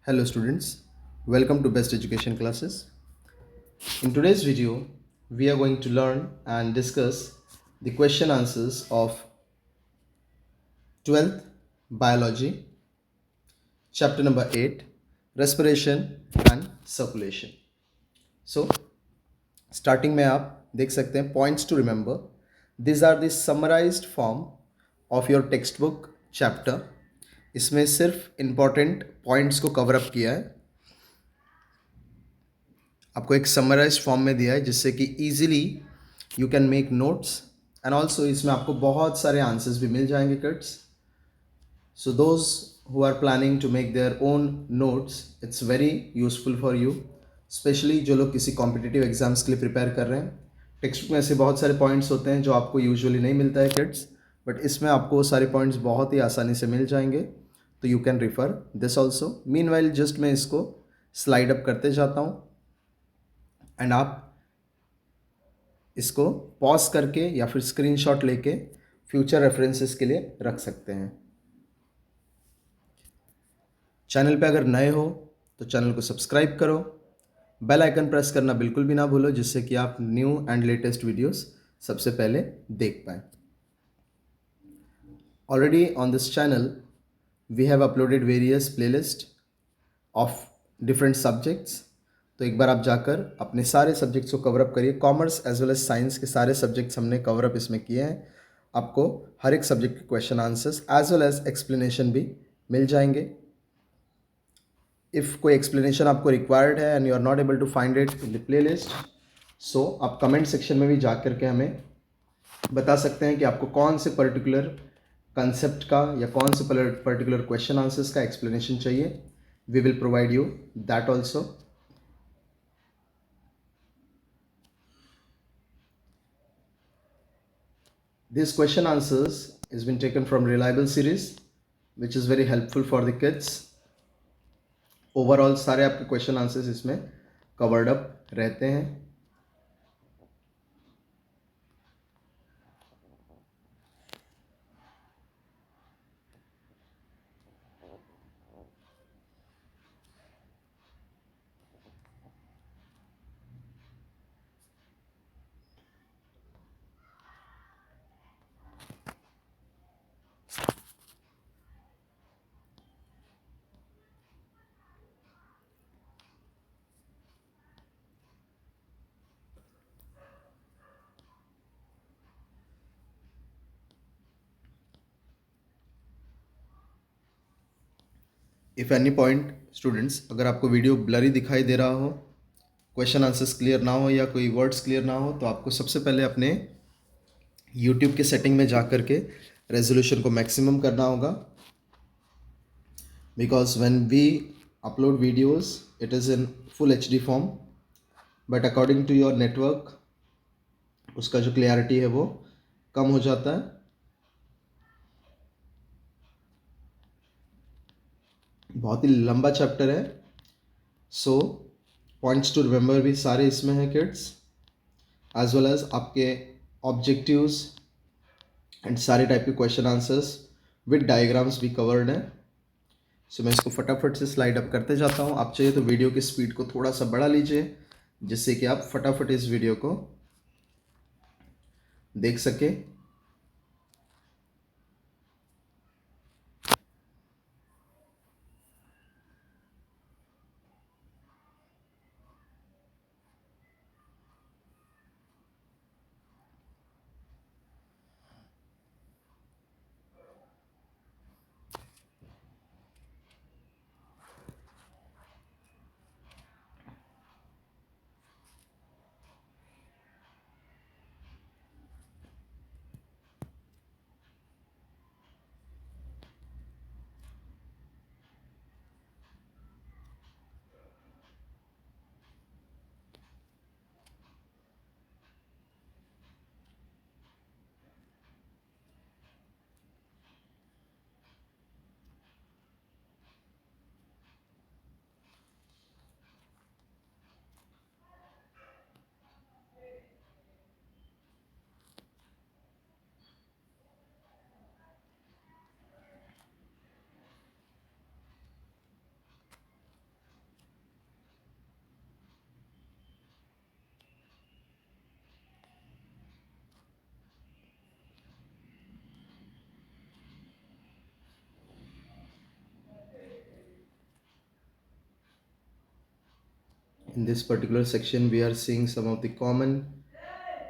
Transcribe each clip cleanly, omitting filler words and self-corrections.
Hello students, welcome to Best Education Classes. In today's video, we are going to learn and discuss the question answers of 12th Biology, chapter number 8, Respiration and Circulation. So, starting में आप देख सकते हैं points to remember. These are the summarized form of your textbook chapter. इसमें सिर्फ important points को cover up किया है. आपको एक समराइज फॉर्म में दिया है जिससे कि easily you can make notes and also इसमें आपको बहुत सारे आंसर्स भी मिल जाएंगे kids. So those who are planning to make their own notes it's very useful for you, specially जो लोग किसी कॉम्पिटिटिव एग्जाम्स के लिए प्रिपेयर कर रहे हैं. टेक्स्ट बुक में ऐसे बहुत सारे पॉइंट्स होते हैं जो आपको यूजुअली नहीं मिलता है किड्स, बट इसमें आपको सारे पॉइंट्स बहुत ही आसानी से मिल जाएंगे. तो you can refer this also. Meanwhile just मैं इसको स्लाइड अप करते जाता हूँ एंड आप इसको पॉज करके या फिर स्क्रीनशॉट लेके फ्यूचर रेफरेंसेस के लिए रख सकते हैं. चैनल पे अगर नए हो तो चैनल को सब्सक्राइब करो, बेल आइकन प्रेस करना बिल्कुल भी ना भूलो जिससे कि आप न्यू एंड लेटेस्ट वीडियोस सबसे पहले देख पाएँ. Already on this channel we have uploaded various playlist of different subjects. तो एक बार आप जाकर अपने सारे सब्जेक्ट्स को कवर अप करिए. Commerce as well as science के सारे सब्जेक्ट्स हमने कवर अप इसमें किए हैं. आपको हर एक सब्जेक्ट के question answers as well as explanation भी मिल जाएंगे. इफ़ कोई एक्सप्लेनेशन आपको रिक्वायर्ड है and you are not able to find it in the playlist, so आप कमेंट सेक्शन में भी जा करके हमें बता सकते हैं कि आपको कौन से पर्टिकुलर कंसेप्ट का या कौन से पर्टिकुलर क्वेश्चन आंसर्स का एक्सप्लेनेशन चाहिए. We will provide you that also. This question answers has been taken from Reliable series, which is very helpful for the kids. Overall सारे आपके question answers इसमें covered up रहते हैं. If any point students, अगर आपको video blurry दिखाई दे रहा हो, क्वेश्चन आंसर्स क्लियर ना हो या कोई वर्ड्स क्लियर ना हो, तो आपको सबसे पहले अपने यूट्यूब के सेटिंग में जा कर के रेजोल्यूशन को मैक्सिमम करना होगा. Because when we upload videos it is in full HD form, but according to your network उसका जो क्लियरिटी है वो कम हो जाता है. बहुत ही लंबा चैप्टर है, सो पॉइंट्स टू रिमेंबर भी सारे इसमें हैं किड्स, एज वेल एज आपके ऑब्जेक्टिव्स एंड सारे टाइप के क्वेश्चन आंसर्स विद डायग्राम्स भी कवर्ड हैं. सो मैं इसको फटाफट से स्लाइड अप करते जाता हूँ. आप चाहिए तो वीडियो की स्पीड को थोड़ा सा बढ़ा लीजिए जिससे कि आप फटाफट इस वीडियो को देख सकें. In this particular section, we are seeing some of the common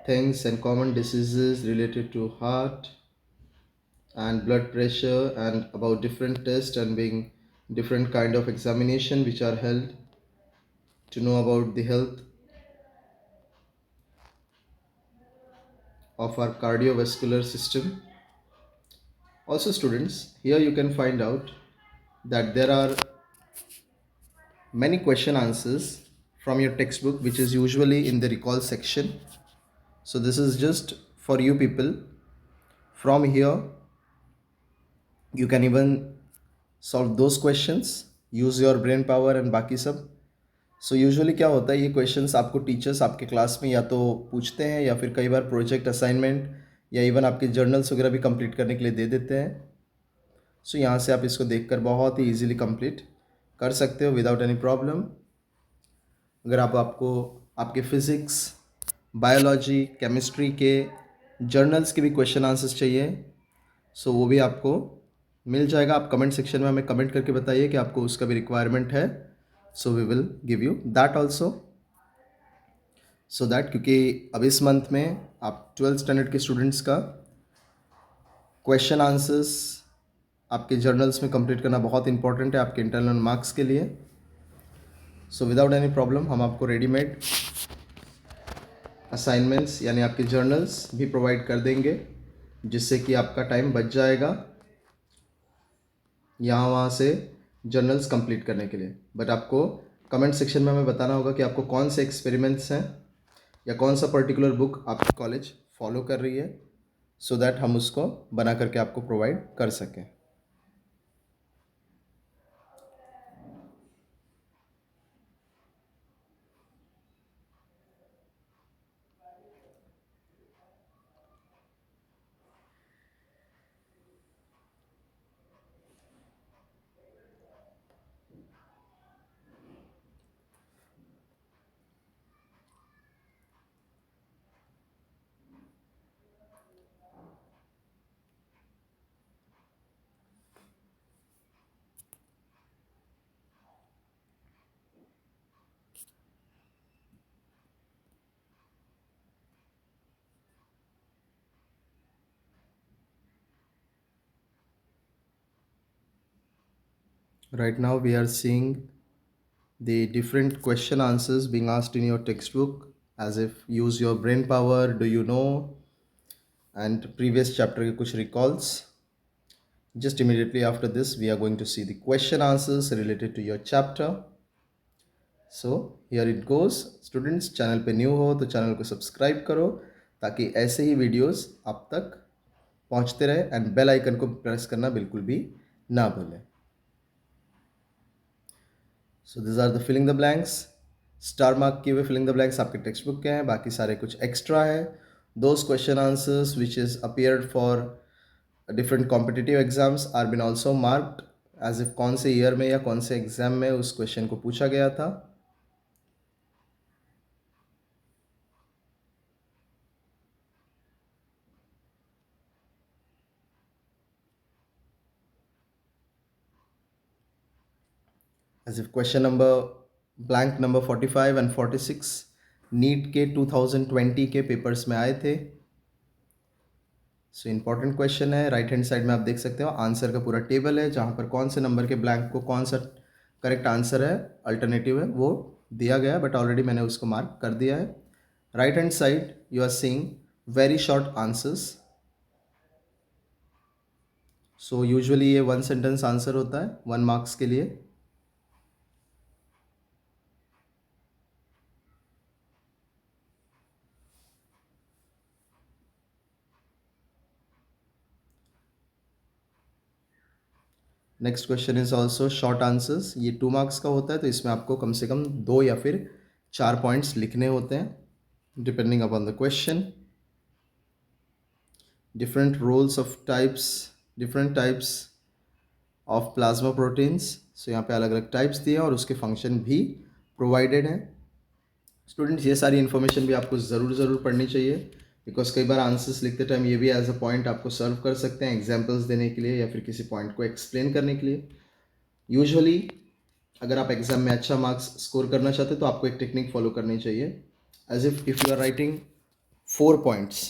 things and common diseases related to heart and blood pressure, and about different tests and being different kind of examination which are held to know about the health of our cardiovascular system. Also students, here you can find out that there are many question answers from your textbook which is usually in the recall section. So this is just for you people. From here you can even solve those questions, use your brain power and बाकी सब. So usually क्या होता है, ये questions आपको teachers आपके class में या तो पूछते हैं या फिर कई बार प्रोजेक्ट असाइनमेंट या इवन आपके जर्नल्स वगैरह भी कंप्लीट करने के लिए दे देते हैं. सो यहाँ से आप इसको देखकर बहुत ही इजीली कंप्लीट कर सकते हो विदाउट एनी प्रॉब्लम. अगर आपको आपके फिज़िक्स, बायोलॉजी, केमिस्ट्री के जर्नल्स के भी क्वेश्चन आंसर्स चाहिए, सो वो भी आपको मिल जाएगा. आप कमेंट सेक्शन में हमें कमेंट करके बताइए कि आपको उसका भी रिक्वायरमेंट है. So we will give you that also, so that क्योंकि अब इस मंथ में आप 12th स्टैंडर्ड के स्टूडेंट्स का क्वेश्चन आंसर्स आपके जर्नल्स में कंप्लीट करना बहुत इंपॉर्टेंट है आपके इंटरनल मार्क्स के लिए. सो विदाउट एनी प्रॉब्लम हम आपको रेडीमेड असाइनमेंट्स यानी आपके जर्नल्स भी प्रोवाइड कर देंगे, जिससे कि आपका टाइम बच जाएगा यहाँ वहाँ से जर्नल्स कंप्लीट करने के लिए. बट आपको कमेंट सेक्शन में हमें बताना होगा कि आपको कौन से एक्सपेरिमेंट्स हैं या कौन सा पर्टिकुलर बुक आपकी कॉलेज फॉलो कर रही है, सो दैट हम उसको बना करके आपको प्रोवाइड कर सकें. Right now we are seeing the different question answers being asked in your textbook, as if use your brain power, do you know, and previous chapter ke kuch recalls. Just immediately after this we are going to see the question answers related to your chapter. So here it goes. Students, channel पे new हो तो channel को subscribe करो ताकि ऐसे ही videos आप तक पहुंचते रहे, एंड बेल आइकन को प्रेस करना बिल्कुल भी ना भूलें. So this are the filling the blanks. Star mark किए हुए फिलिंग द ब्लैंक्स आपके टेक्स्ट बुक के हैं, बाकी सारे कुछ एक्स्ट्रा है. Those question answers which is appeared for different competitive exams are been also marked as if कौन से ईयर में या कौन से एग्जाम में उस क्वेश्चन को पूछा गया था. As if question number blank number 45 and 46 NEET के 2020 के पेपर्स में आए थे. सो इम्पॉर्टेंट क्वेश्चन है. राइट हैंड साइड में आप देख सकते हो आंसर का पूरा टेबल है, जहाँ पर कौन से नंबर के ब्लैंक को कौन सा करेक्ट आंसर है, अल्टरनेटिव है, वो दिया गया है. बट ऑलरेडी मैंने उसको मार्क कर दिया है. Right hand side you are seeing very short answers. So usually ये 1 सेंटेंस आंसर होता है 1 मार्क्स के लिए. Next question is also short answers. ये 2 मार्क्स का होता है, तो इसमें आपको कम से कम 2 या फिर 4 पॉइंट्स लिखने होते हैं depending upon the question. Different roles of types, different types of plasma proteins. So यहाँ पे अलग अलग टाइप्स दिए हैं और उसके फंक्शन भी प्रोवाइडेड हैं. स्टूडेंट्स, ये सारी इन्फॉर्मेशन भी आपको ज़रूर पढ़नी चाहिए, बिकॉज कई बार आंसर्स लिखते टाइम ये भी एज अ पॉइंट आपको सर्व कर सकते हैं एग्जाम्पल्स देने के लिए या फिर किसी पॉइंट को एक्सप्लेन करने के लिए. यूजुअली अगर आप एग्ज़ाम में अच्छा मार्क्स स्कोर करना चाहते तो आपको एक टेक्निक फॉलो करनी चाहिए। As if you are writing 4 points,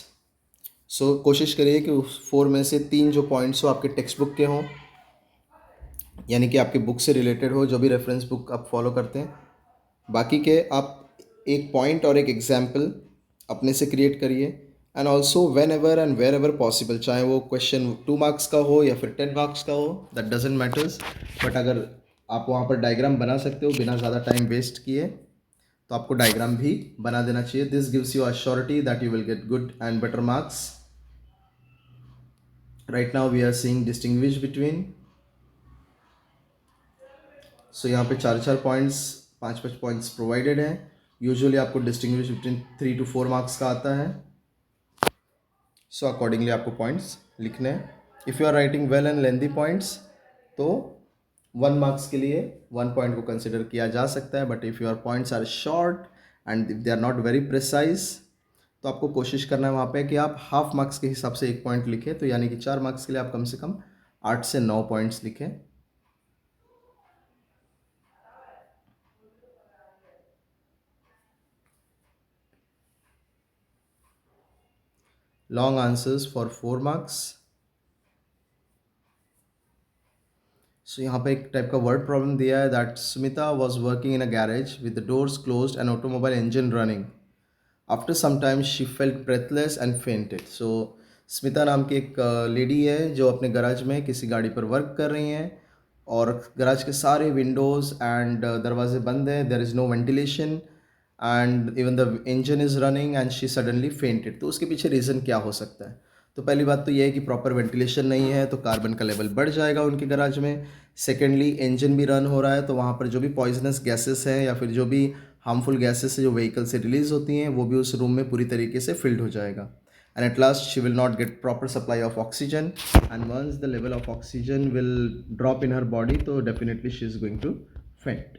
so कोशिश करिए कि उस 4 में से 3 जो पॉइंट्स हो आपके टेक्स्ट बुक के हों, यानी कि आपके बुक से रिलेटेड हो, जो भी रेफरेंस बुक आप फॉलो करते हैं। बाकी के आप एक पॉइंट और एक एग्जाम्पल अपने से क्रिएट करिए। And also whenever and wherever possible, चाहे वो क्वेश्चन 2 मार्क्स का हो या फिर 10 मार्क्स का हो, दैट डजेंट मैटर्स, बट अगर आप वहाँ पर डायग्राम बना सकते हो बिना ज़्यादा टाइम वेस्ट किए तो आपको डायग्राम भी बना देना चाहिए। This gives you assurity that you will get good and better marks. Right now we are seeing distinguish between. So यहाँ पे 4 पॉइंट्स, 5 पॉइंट्स प्रोवाइडेड हैं। यूजुअली आपको डिस्टिंग्विश बिटवीन 3 to 4 मार्क्स का आता है। सो अकॉर्डिंगली आपको पॉइंट्स लिखने हैं। If you are writing well and lengthy points तो 1 मार्क्स के लिए 1 पॉइंट को कंसिडर किया जा सकता है, but if your points are short and if they are not very precise तो आपको कोशिश करना है वहाँ पे कि आप हाफ मार्क्स के हिसाब से 1 पॉइंट लिखें, तो यानी कि 4 मार्क्स के लिए आप कम से कम 8 से 9 पॉइंट्स लिखें। Long answers for 4 marks. So यहाँ पे एक टाइप का वर्ड प्रॉब्लम दिया है that Sumita was working in a garage with the doors closed and automobile engine running. After some time she felt breathless and fainted. So Smita नाम की एक lady है जो अपने गराज में किसी गाड़ी पर वर्क कर रही हैं और गराज के सारे विंडोज़ एंड दरवाजे बंद हैं, there is no ventilation and even the engine is running and she suddenly fainted. तो उसके पीछे रीज़न क्या हो सकता है? तो पहली बात तो ये है कि प्रॉपर वेंटिलेशन नहीं है तो कार्बन का लेवल बढ़ जाएगा उनके गराज में। सेकेंडली इंजन भी रन हो रहा है तो वहाँ पर जो भी पॉइजनस गैसेस हैं या फिर जो भी हार्मफुल गैसेस जो व्हीकल से रिलीज होती हैं वो भी उस रूम में पूरी तरीके से फिल्ड हो जाएगा। And at last she will not get proper supply of oxygen and once the level of oxygen will drop in her body तो definitely she is going to faint.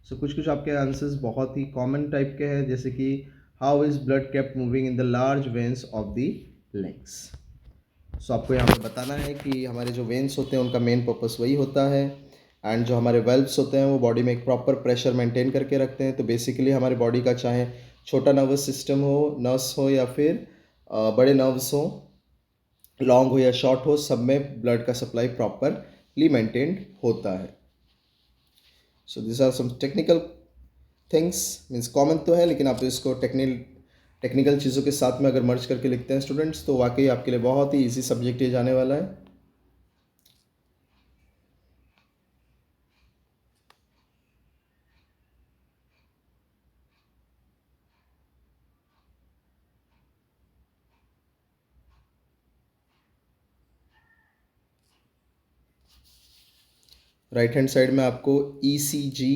So कुछ कुछ आपके आंसर्स बहुत ही common type के हैं, जैसे कि how is blood kept moving in the large veins of the legs. So आपको यहाँ पे बताना है कि हमारे जो वेन्स होते हैं उनका मेन पर्पस वही होता है एंड जो हमारे वेल्व्स होते हैं वो बॉडी में एक प्रॉपर प्रेशर मेंटेन करके रखते हैं। तो बेसिकली हमारी बॉडी का चाहे छोटा नर्वस सिस्टम हो, नर्व्स हो या फिर बड़े नर्व्स हो, लॉन्ग हो या शॉर्ट हो, सब में ब्लड का सप्लाई प्रॉपरली मेंटेन्ड होता है। So this are some technical things, means common तो है लेकिन आप इसको टेक्निकल चीज़ों के साथ में अगर मर्ज करके लिखते हैं स्टूडेंट्स तो वाकई आपके लिए बहुत ही ईजी सब्जेक्ट ये जाने वाला है। राइट हैंड साइड में आपको ईसीजी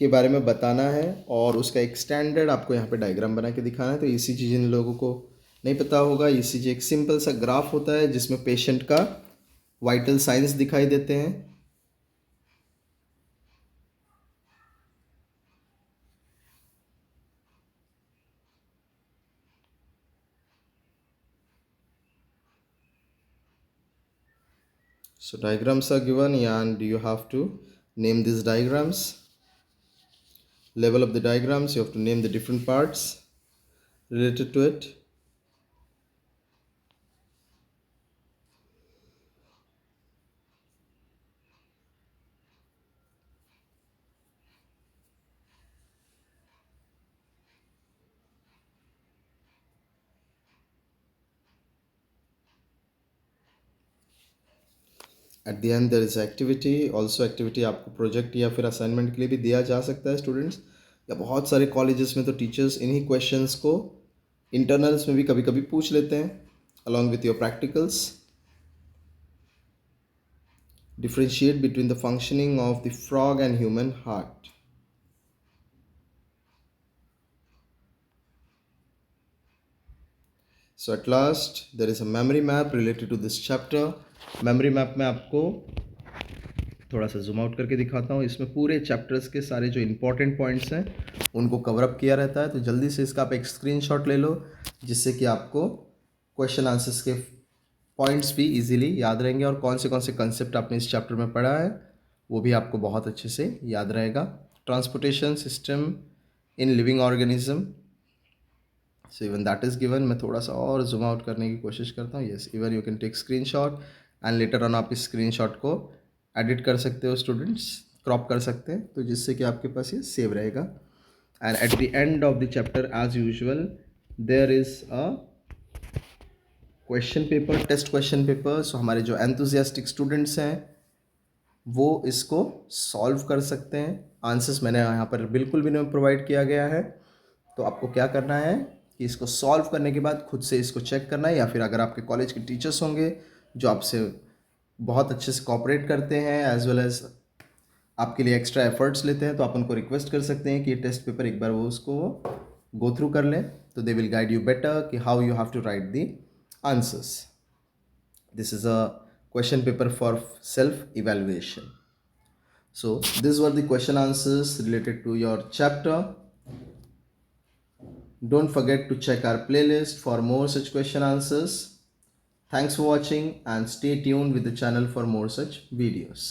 के बारे में बताना है और उसका एक स्टैंडर्ड आपको यहाँ पे डायग्राम बना के दिखाना है। तो ईसीजी जिन लोगों को नहीं पता होगा, ईसीजी एक सिंपल सा ग्राफ होता है जिसमें पेशेंट का वाइटल साइंस दिखाई देते हैं। So diagrams are given and you have to name these diagrams. Level of the diagrams, you have to name the different parts related to it. At the end there is activity. Also activity आपको project या फिर assignment के लिए भी दिया जा सकता है स्टूडेंट्स, या बहुत सारे कॉलेजेस में तो टीचर्स इन्हीं क्वेश्चंस को इंटरनल्स में भी कभी कभी पूछ लेते हैं along with your practicals. Differentiate between the functioning of the frog and human heart. So at last there is a memory map related to this chapter. Memory map में आपको थोड़ा सा जूम आउट करके दिखाता हूँ। इसमें पूरे चैप्टर्स के सारे जो इंपॉर्टेंट पॉइंट्स हैं उनको कवर अप किया रहता है। तो जल्दी से इसका आप एक स्क्रीनशॉट ले लो जिससे कि आपको क्वेश्चन आंसर्स के पॉइंट्स भी इजीली याद रहेंगे और कौन से कंसेप्ट आपने इस चैप्टर में पढ़ा है वो भी आपको बहुत अच्छे से याद रहेगा. Transportation system in living organism, so even that is given. मैं थोड़ा सा और जूम आउट करने की कोशिश करता हूँ. Yes, even you can take screenshot and later on आप इस स्क्रीनशॉट को एडिट कर सकते हो स्टूडेंट्स, क्रॉप कर सकते हैं, तो जिससे कि आपके पास ये सेव रहेगा. And at the end of the chapter as usual there is a question paper, test question paper. So हमारे जो एंथुजियास्टिक स्टूडेंट्स हैं वो इसको सॉल्व कर सकते हैं. आंसर्स मैंने यहाँ पर बिल्कुल भी नहीं प्रोवाइड किया गया है, तो आपको क्या करना है कि इसको सॉल्व करने के बाद खुद से इसको चेक करना है, या फिर अगर आपके कॉलेज के टीचर्स होंगे जो आपसे बहुत अच्छे से कोऑपरेट करते हैं एज वेल एज आपके लिए एक्स्ट्रा एफर्ट्स लेते हैं, तो आप उनको रिक्वेस्ट कर सकते हैं कि ये टेस्ट पेपर एक बार वो उसको गो थ्रू कर लें, तो they will guide you better कि how you have to write the answers. This is a question paper for self evaluation. So these were the question answers related to your chapter. Don't forget to check our playlist for more such question answers. Thanks for watching and stay tuned with the channel for more such videos.